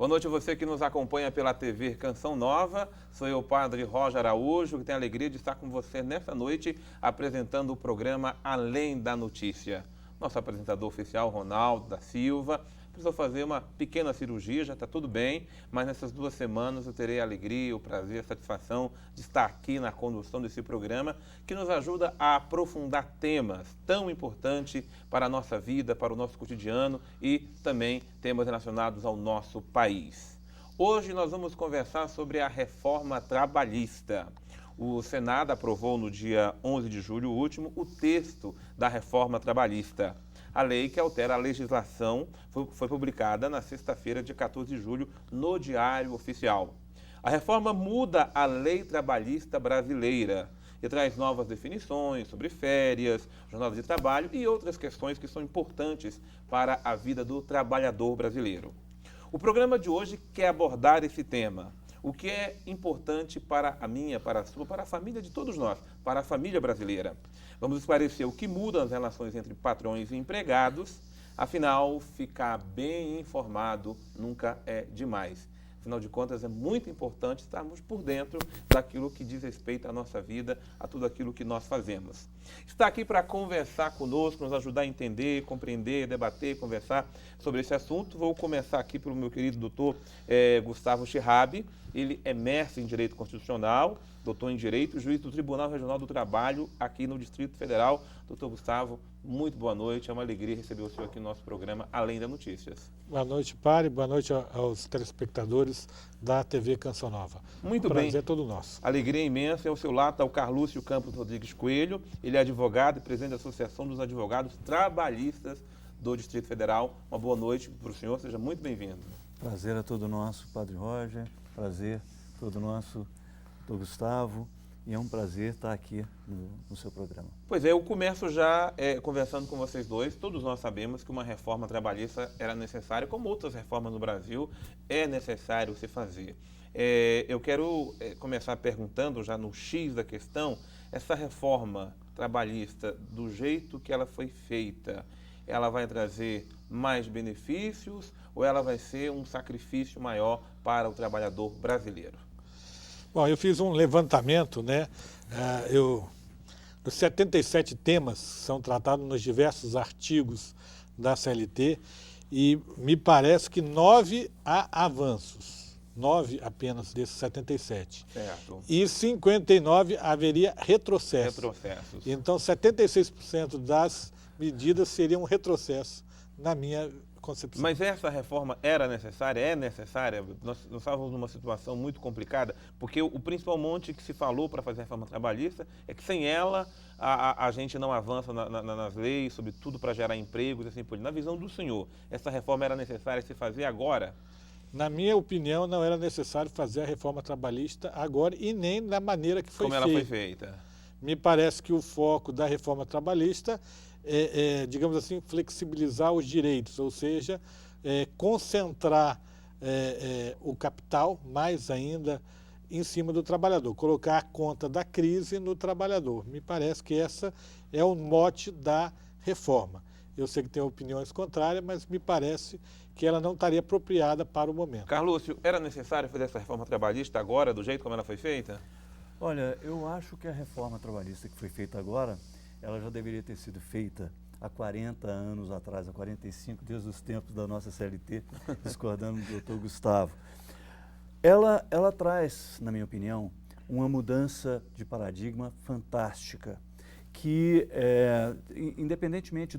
Boa noite a você que nos acompanha pela TV Canção Nova. Sou eu, Padre Roger Araújo, que tenho a alegria de estar com você nesta noite apresentando o programa Além da Notícia. Nosso apresentador oficial, Ronaldo da Silva, precisou fazer uma pequena cirurgia, já está tudo bem, mas nessas 2 semanas eu terei a alegria, o prazer, a satisfação de estar aqui na condução desse programa que nos ajuda a aprofundar temas tão importantes para a nossa vida, para o nosso cotidiano e também temas relacionados ao nosso país. Hoje nós vamos conversar sobre a reforma trabalhista. O Senado aprovou no dia 11 de julho último o texto da reforma trabalhista. A lei que altera a legislação foi publicada na sexta-feira, dia 14 de julho, no Diário Oficial. A reforma muda a lei trabalhista brasileira e traz novas definições sobre férias, jornada de trabalho e outras questões que são importantes para a vida do trabalhador brasileiro. O programa de hoje quer abordar esse tema. O que é importante para a minha, para a sua, para a família de todos nós, para a família brasileira. Vamos esclarecer o que muda as relações entre patrões e empregados. Afinal, ficar bem informado nunca é demais. Afinal de contas, é muito importante estarmos por dentro daquilo que diz respeito à nossa vida, a tudo aquilo que nós fazemos. Está aqui para conversar conosco, nos ajudar a entender, compreender, debater, conversar sobre esse assunto. Vou começar aqui pelo meu querido doutor Gustavo Schirrabi. Ele é mestre em Direito Constitucional, doutor em Direito, juiz do Tribunal Regional do Trabalho aqui no Distrito Federal. Doutor Gustavo, muito boa noite. É uma alegria receber o senhor aqui no nosso programa Além das Notícias. Boa noite, Padre. Boa noite aos telespectadores da TV Canção Nova. Muito bem. Prazer é todo nosso. Alegria imensa. Ao seu lado está o Carlúcio Campos Rodrigues Coelho. Ele é advogado e presidente da Associação dos Advogados Trabalhistas do Distrito Federal. Uma boa noite para o senhor. Seja muito bem-vindo. Prazer é todo nosso, Padre Roger. Prazer todo nosso, doutor Gustavo. E é um prazer estar aqui no seu programa. Pois é, eu começo já conversando com vocês dois. Todos nós sabemos que uma reforma trabalhista era necessária, como outras reformas no Brasil, é necessário se fazer. Eu quero começar perguntando, já no X da questão, essa reforma trabalhista, do jeito que ela foi feita, ela vai trazer mais benefícios ou ela vai ser um sacrifício maior para o trabalhador brasileiro? Bom, eu fiz um levantamento, né? Os 77 temas são tratados nos diversos artigos da CLT e me parece que 9 há avanços, 9 apenas desses 77. Certo. E 59 haveria retrocessos. Então, 76% das medidas seriam um retrocesso, na minha concepção. Mas essa reforma era necessária? É necessária? Nós estávamos numa situação muito complicada, porque o principal monte que se falou para fazer a reforma trabalhista é que sem ela a gente não avança nas leis, sobretudo para gerar empregos e assim por diante. Na visão do senhor, essa reforma era necessária se fazer agora? Na minha opinião, não era necessário fazer a reforma trabalhista agora e nem da maneira que foi feita. Como ela foi feita? Me parece que o foco da reforma trabalhista digamos assim, flexibilizar os direitos, ou seja, concentrar o capital mais ainda em cima do trabalhador, colocar a conta da crise no trabalhador. Me parece que essa é o mote da reforma. Eu sei que tem opiniões contrárias, mas me parece que ela não estaria apropriada para o momento. Carlúcio, era necessário fazer essa reforma trabalhista agora, do jeito como ela foi feita? Olha, eu acho que a reforma trabalhista que foi feita agora, ela já deveria ter sido feita há 40 anos atrás, há 45, desde os tempos da nossa CLT, discordando do doutor Gustavo. Ela traz, na minha opinião, uma mudança de paradigma fantástica, que, independentemente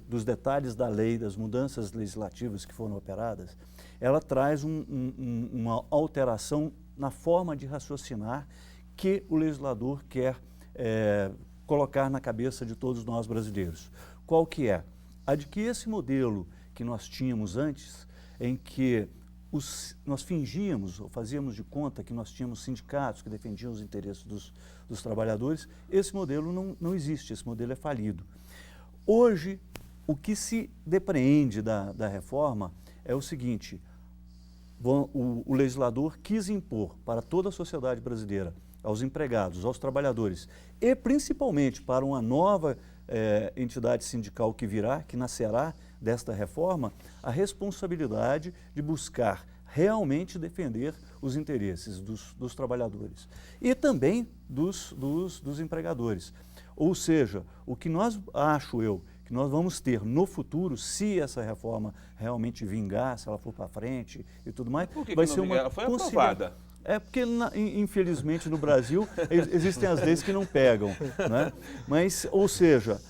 dos detalhes da lei, das mudanças legislativas que foram operadas, ela traz uma alteração na forma de raciocinar que o legislador quer colocar na cabeça de todos nós brasileiros. Qual que é? A de que esse modelo que nós tínhamos antes, em que nós fingíamos ou fazíamos de conta que nós tínhamos sindicatos que defendiam os interesses dos trabalhadores, esse modelo não existe, esse modelo é falido. Hoje, o que se depreende da reforma é o seguinte: o legislador quis impor para toda a sociedade brasileira, aos empregados, aos trabalhadores e principalmente para uma nova entidade sindical que virá, que nascerá desta reforma, a responsabilidade de buscar realmente defender os interesses dos trabalhadores e também dos empregadores. Ou seja, o que que nós vamos ter no futuro, se essa reforma realmente vingar, se ela for para frente e tudo mais, Por que vai que ser não uma vingar? Ela foi aprovada. É porque, infelizmente, no Brasil, existem as leis que não pegam, né? Mas, ou seja,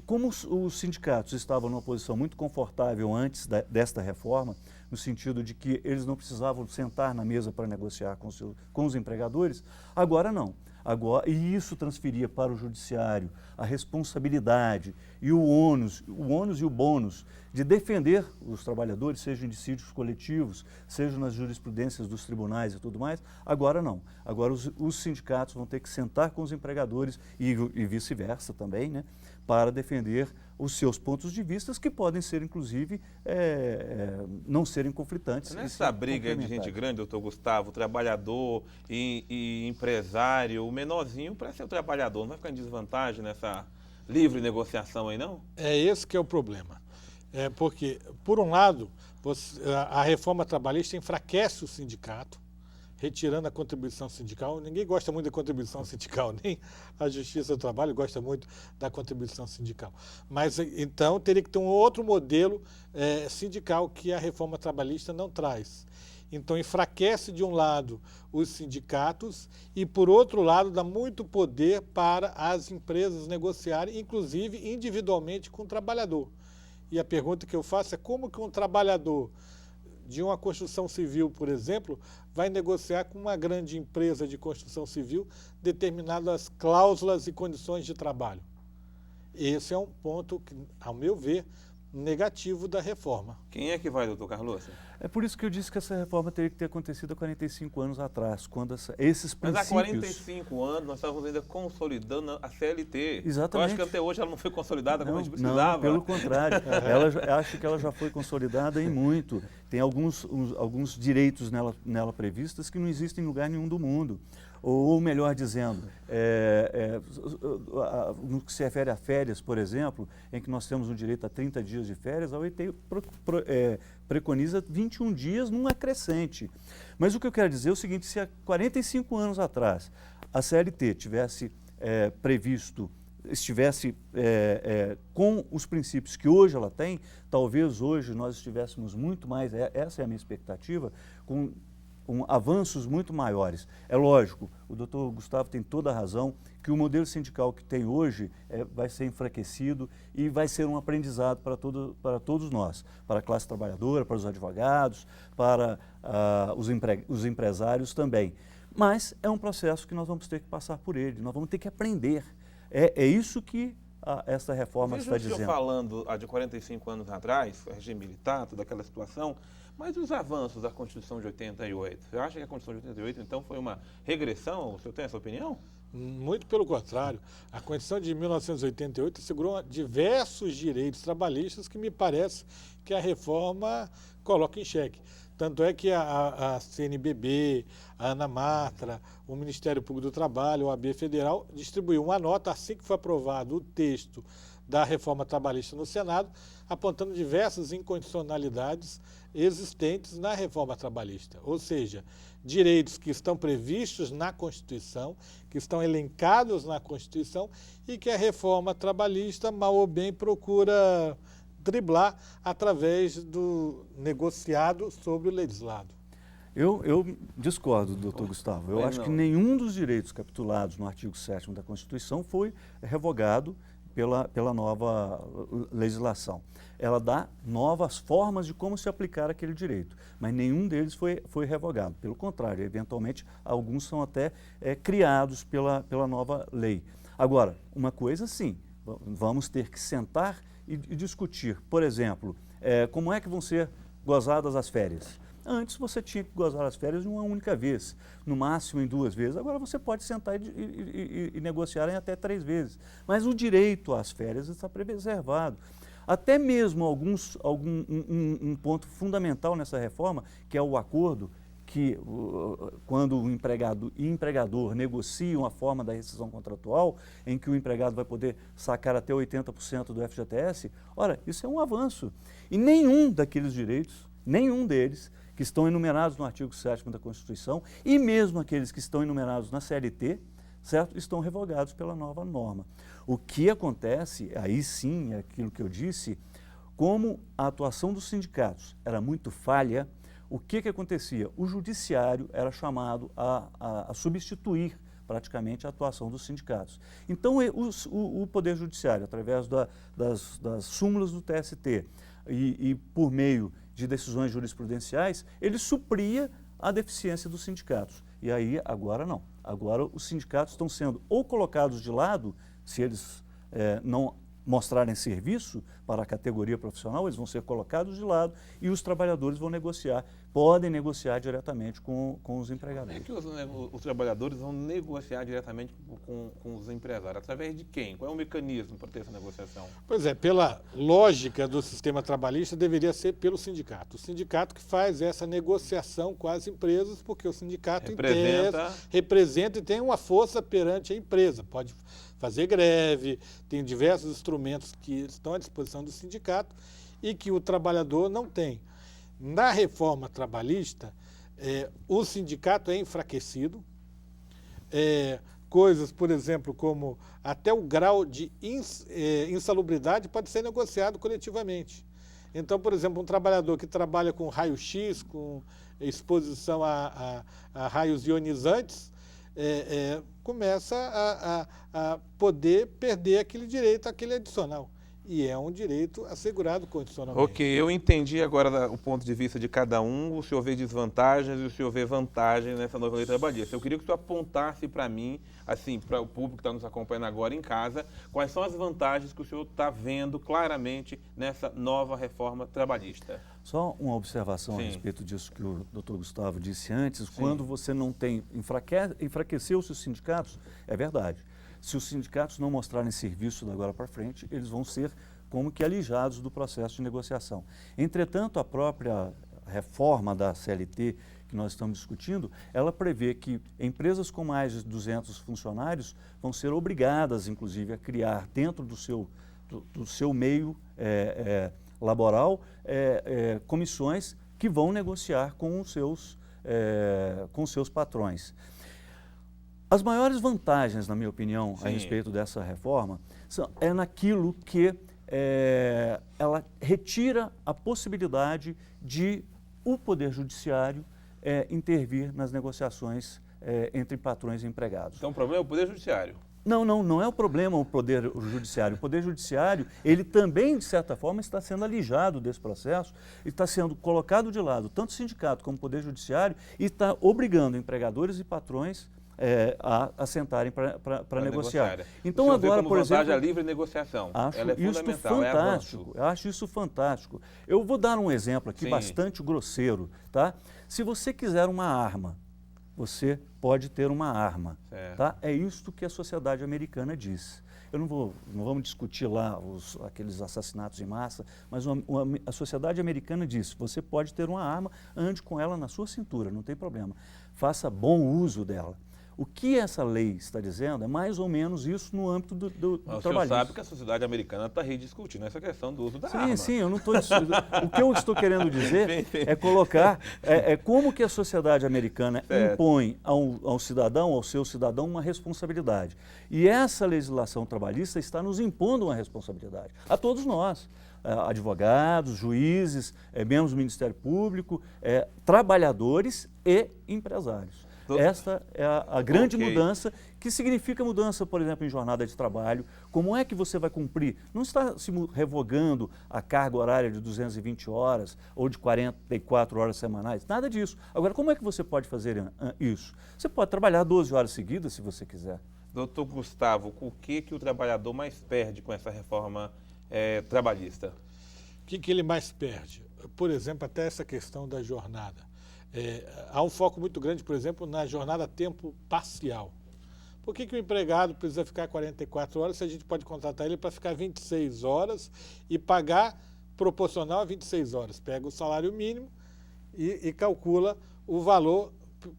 como os sindicatos estavam numa posição muito confortável antes desta reforma, no sentido de que eles não precisavam sentar na mesa para negociar com os empregadores, agora não. E isso transferia para o judiciário a responsabilidade e o ônus e o bônus de defender os trabalhadores, seja em dissídios coletivos, seja nas jurisprudências dos tribunais e tudo mais. Agora não. Agora os sindicatos vão ter que sentar com os empregadores e vice-versa também, né, para defender os seus pontos de vista, que podem ser, inclusive, não serem conflitantes. Nessa briga de gente grande, doutor Gustavo, trabalhador e empresário, o menorzinho para ser o trabalhador, não vai ficar em desvantagem nessa livre negociação aí, não? É esse que é o problema. Porque, por um lado, a reforma trabalhista enfraquece o sindicato, retirando a contribuição sindical. Ninguém gosta muito da contribuição sindical, nem a Justiça do Trabalho gosta muito da contribuição sindical. Mas, então, teria que ter um outro modelo sindical que a reforma trabalhista não traz. Então, enfraquece, de um lado, os sindicatos e, por outro lado, dá muito poder para as empresas negociarem, inclusive individualmente com o trabalhador. E a pergunta que eu faço é como que um trabalhador de uma construção civil, por exemplo, vai negociar com uma grande empresa de construção civil determinadas cláusulas e condições de trabalho. Esse é um ponto, ao meu ver, negativo da reforma. Quem é que vai, doutor Carlos? É por isso que eu disse que essa reforma teria que ter acontecido há 45 anos atrás, quando esses princípios... Mas há 45 anos nós estávamos ainda consolidando a CLT. Exatamente. Eu acho que até hoje ela não foi consolidada como a gente precisava. Não, pelo contrário. Acho que ela já foi consolidada em muito. Tem alguns direitos nela previstos que não existem em lugar nenhum do mundo. Ou melhor dizendo, no que se refere a férias, por exemplo, em que nós temos um direito a 30 dias de férias, a OIT preconiza 21 dias num acrescente. Mas o que eu quero dizer é o seguinte: se há 45 anos atrás a CLT estivesse com os princípios que hoje ela tem, talvez hoje nós estivéssemos muito mais, essa é a minha expectativa, com avanços muito maiores. É lógico, o doutor Gustavo tem toda a razão, que o modelo sindical que tem hoje vai ser enfraquecido e vai ser um aprendizado para todos nós, para a classe trabalhadora, para os advogados, para os empresários também. Mas é um processo que nós vamos ter que passar por ele, nós vamos ter que aprender. É isso que essa reforma está dizendo. Falando de 45 anos atrás, o regime militar, toda aquela situação, mas os avanços da Constituição de 88? Você acha que a Constituição de 88, então, foi uma regressão? O senhor tem essa opinião? Muito pelo contrário. A Constituição de 1988 assegurou diversos direitos trabalhistas que me parece que a reforma coloca em xeque. Tanto é que a CNBB, a ANAMATRA, o Ministério Público do Trabalho, o AB Federal, distribuiu uma nota assim que foi aprovado o texto da reforma trabalhista no Senado, apontando diversas incondicionalidades existentes na reforma trabalhista. Ou seja, direitos que estão previstos na Constituição, que estão elencados na Constituição e que a reforma trabalhista, mal ou bem, procura driblar através do negociado sobre o legislado. Eu discordo, doutor Gustavo. Eu acho que nenhum dos direitos capitulados no artigo 7º da Constituição foi revogado pela nova legislação. Ela dá novas formas de como se aplicar aquele direito, mas nenhum deles foi revogado. Pelo contrário, eventualmente, alguns são até criados pela nova lei. Agora, uma coisa sim, vamos ter que sentar e discutir, por exemplo, como é que vão ser gozadas as férias. Antes você tinha que gozar as férias de uma única vez, no máximo em 2 vezes. Agora você pode sentar e negociar em até 3 vezes. Mas o direito às férias está preservado. Até mesmo um ponto fundamental nessa reforma, que é o acordo que, quando o empregado e empregador negociam a forma da rescisão contratual, em que o empregado vai poder sacar até 80% do FGTS, ora, isso é um avanço. E nenhum daqueles direitos, nenhum deles, que estão enumerados no artigo 7º da Constituição e mesmo aqueles que estão enumerados na CLT, certo? Estão revogados pela nova norma. O que acontece, aí sim, é aquilo que eu disse, como a atuação dos sindicatos era muito falha, o que acontecia? O judiciário era chamado a substituir praticamente a atuação dos sindicatos. Então, o Poder Judiciário, através das súmulas do TST e por meio de decisões jurisprudenciais, ele supria a deficiência dos sindicatos. E aí, agora não. Agora, os sindicatos estão sendo ou colocados de lado, se eles não mostrarem serviço para a categoria profissional, eles vão ser colocados de lado e os trabalhadores vão negociar, podem negociar diretamente com os empregadores. É que os trabalhadores vão negociar diretamente com os empresários. Através de quem? Qual é o mecanismo para ter essa negociação? Pois é, pela lógica do sistema trabalhista, deveria ser pelo sindicato. O sindicato que faz essa negociação com as empresas, porque o sindicato representa e tem uma força perante a empresa. Pode fazer greve, tem diversos instrumentos que estão à disposição do sindicato e que o trabalhador não tem. Na reforma trabalhista, o sindicato é enfraquecido, coisas, por exemplo, como até o grau de insalubridade pode ser negociado coletivamente. Então, por exemplo, um trabalhador que trabalha com raio-x, com exposição a raios ionizantes, começa a poder perder aquele direito, aquele adicional. E é um direito assegurado constitucionalmente. Ok, eu entendi agora o ponto de vista de cada um, o senhor vê desvantagens e o senhor vê vantagens nessa nova lei trabalhista. Eu queria que o senhor apontasse para mim, assim, para o público que está nos acompanhando agora em casa, quais são as vantagens que o senhor está vendo claramente nessa nova reforma trabalhista. Só uma observação Sim. a respeito disso que o doutor Gustavo disse antes. Sim. Quando você não tem, enfraqueceu os seus sindicatos, é verdade. Se os sindicatos não mostrarem serviço da agora para frente, eles vão ser como que alijados do processo de negociação. Entretanto, a própria reforma da CLT que nós estamos discutindo, ela prevê que empresas com mais de 200 funcionários vão ser obrigadas, inclusive, a criar dentro do seu meio laboral comissões que vão negociar com os seus patrões. As maiores vantagens, na minha opinião, Sim. a respeito dessa reforma, é naquilo que ela retira a possibilidade de o Poder Judiciário intervir nas negociações entre patrões e empregados. Então o problema é o Poder Judiciário. Não é o problema o Poder Judiciário. O Poder Judiciário, ele também, de certa forma, está sendo alijado desse processo e está sendo colocado de lado, tanto o sindicato como o Poder Judiciário, e está obrigando empregadores e patrões a sentarem para negociar. Então agora, por exemplo, a livre negociação. Acho ela é isso fundamental, fantástico. Eu acho isso fantástico. Eu vou dar um exemplo aqui Sim. bastante grosseiro, tá? Se você quiser uma arma, você pode ter uma arma, tá? É isto que a sociedade americana diz. Não vamos discutir lá aqueles assassinatos em massa, mas a sociedade americana diz: você pode ter uma arma, ande com ela na sua cintura, não tem problema. Faça bom uso dela. O que essa lei está dizendo é mais ou menos isso no âmbito do trabalho. O trabalho. senhor sabe que a sociedade americana está rediscutindo essa questão do uso da arma. Sim, eu não estou... O que eu estou querendo dizer é colocar como que a sociedade americana impõe ao cidadão, ao seu cidadão, uma responsabilidade. E essa legislação trabalhista está nos impondo uma responsabilidade. A todos nós. Advogados, juízes, membros do Ministério Público, trabalhadores e empresários. Esta é a grande mudança, que significa mudança, por exemplo, em jornada de trabalho. Como é que você vai cumprir? Não está se revogando a carga horária de 220 horas ou de 44 horas semanais, nada disso. Agora, como é que você pode fazer isso? Você pode trabalhar 12 horas seguidas, se você quiser. Doutor Gustavo, o que o trabalhador mais perde com essa reforma trabalhista? O que ele mais perde? Por exemplo, até essa questão da jornada. Há um foco muito grande, por exemplo, na jornada a tempo parcial. Por que o empregado precisa ficar 44 horas se a gente pode contratar ele para ficar 26 horas e pagar proporcional a 26 horas? Pega o salário mínimo e calcula o valor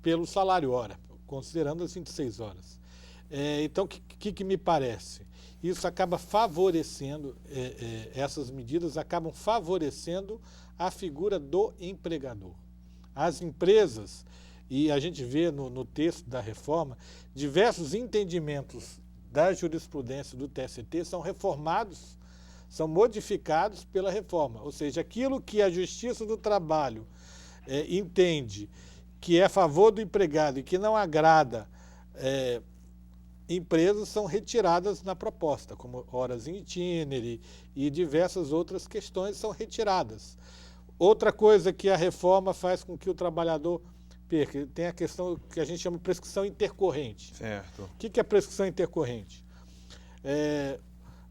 pelo salário hora, considerando as 26 horas. Então, o que me parece? Isso acaba favorecendo, essas medidas acabam favorecendo a figura do empregador. As empresas, e a gente vê no texto da reforma, diversos entendimentos da jurisprudência do TST são reformados, são modificados pela reforma. Ou seja, aquilo que a Justiça do Trabalho entende que é a favor do empregado e que não agrada empresas são retiradas na proposta, como horas em itinere e diversas outras questões são retiradas. Outra coisa que a reforma faz com que o trabalhador perca, tem a questão que a gente chama de prescrição intercorrente. Certo. O que é prescrição intercorrente?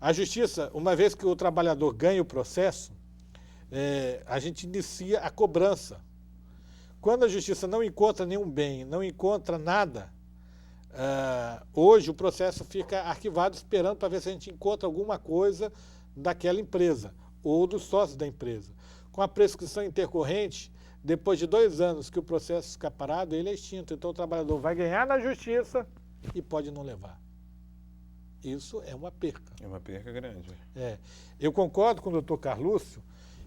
A Justiça, uma vez que o trabalhador ganha o processo, a gente inicia a cobrança. Quando a Justiça não encontra nenhum bem, não encontra nada, hoje o processo fica arquivado esperando para ver se a gente encontra alguma coisa daquela empresa ou dos sócios da empresa. Com a prescrição intercorrente, depois de 2 anos que o processo fica parado, ele é extinto. Então o trabalhador vai ganhar na Justiça e pode não levar. Isso é uma perca. É uma perca grande. Eu concordo com o doutor Carlúcio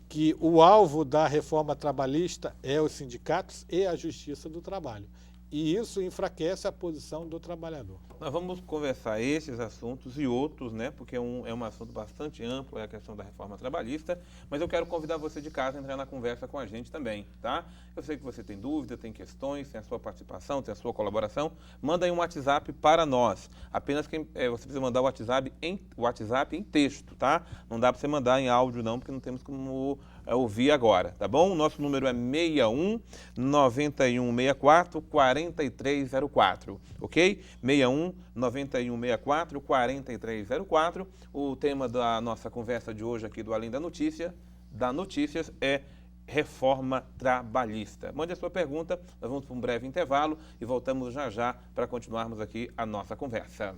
que o alvo da reforma trabalhista é os sindicatos e a Justiça do Trabalho. E isso enfraquece a posição do trabalhador. Nós vamos conversar esses assuntos e outros, né? Porque é um assunto bastante amplo, é a questão da reforma trabalhista, mas eu quero convidar você de casa a entrar na conversa com a gente também, tá? Eu sei que você tem dúvida, tem questões, tem a sua participação, tem a sua colaboração. Manda aí um WhatsApp para nós. Apenas você precisa mandar o WhatsApp em texto, tá? Não dá para você mandar em áudio não, porque não temos como ouvir agora, tá bom? O nosso número é 61 9164 4304, ok? 61 9164 4304. O tema da nossa conversa de hoje aqui do Além da Notícias é reforma trabalhista. Mande a sua pergunta, nós vamos para um breve intervalo e voltamos já para continuarmos aqui a nossa conversa.